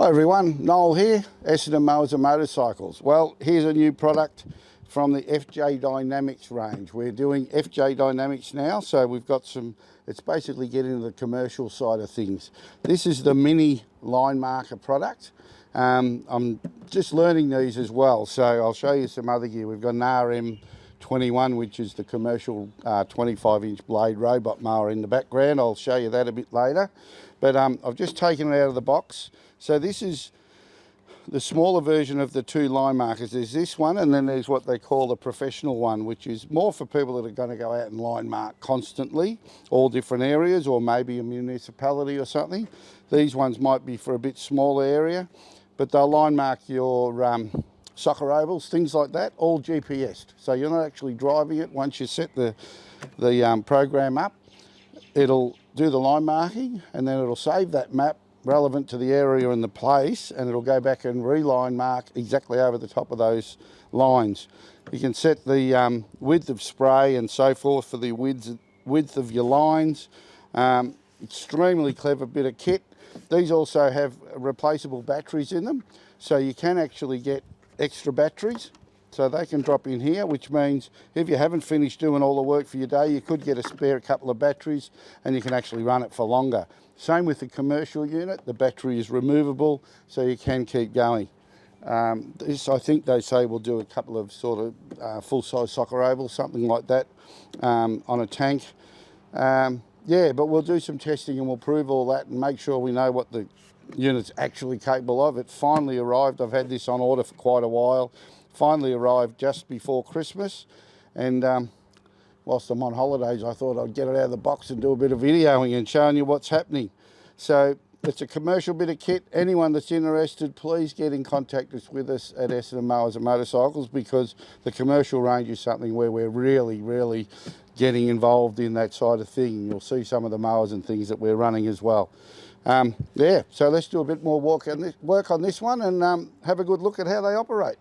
Hi everyone, Noel here, Essendon Mowers and Motorcycles. Well, here's a new product from the FJ Dynamics range. We're doing FJ Dynamics now, so we've got some, it's basically getting into the commercial side of things. This is the mini line marker product. I'm just learning these as well, so I'll show you some other gear. We've got an RM21, which is the commercial 25-inch blade robot mower in the background. I'll show you that a bit later. But I've just taken it out of the box. So this is the smaller version of the two line markers. There's this one, and then there's what they call the professional one, which is more for people that are going to go out and line mark constantly, all different areas, or maybe a municipality or something. These ones might be for a bit smaller area, but they'll line mark your soccer ovals, things like that, all GPS'd. So you're not actually driving it. Once you set the program up, it'll do the line marking, and then it'll save that map relevant to the area and the place, and it'll go back and reline mark exactly over the top of those lines. You can set the width of spray and so forth for the width of your lines. Extremely clever bit of kit. These also have replaceable batteries in them, so you can actually get extra batteries. So they can drop in here, which means if you haven't finished doing all the work for your day, you could get a spare couple of batteries and you can actually run it for longer. Same with the commercial unit, the battery is removable, so you can keep going. This, I think they say, will do a couple of sort of full-size soccer ovals, something like that, on a tank. Yeah, but we'll do some testing and we'll prove all that and make sure we know what the unit's actually capable of. It finally arrived. I've had this on order for quite a while. Finally arrived just before Christmas, and whilst I'm on holidays, I thought I'd get it out of the box and do a bit of videoing and showing you what's happening. So it's a commercial bit of kit. Anyone that's interested, please get in contact with us at Essendon Mowers and Motorcycles, because the commercial range is something where we're really getting involved in that side of thing. You'll see some of the mowers and things that we're running as well. Yeah, so let's do a bit more work on this one and have a good look at how they operate.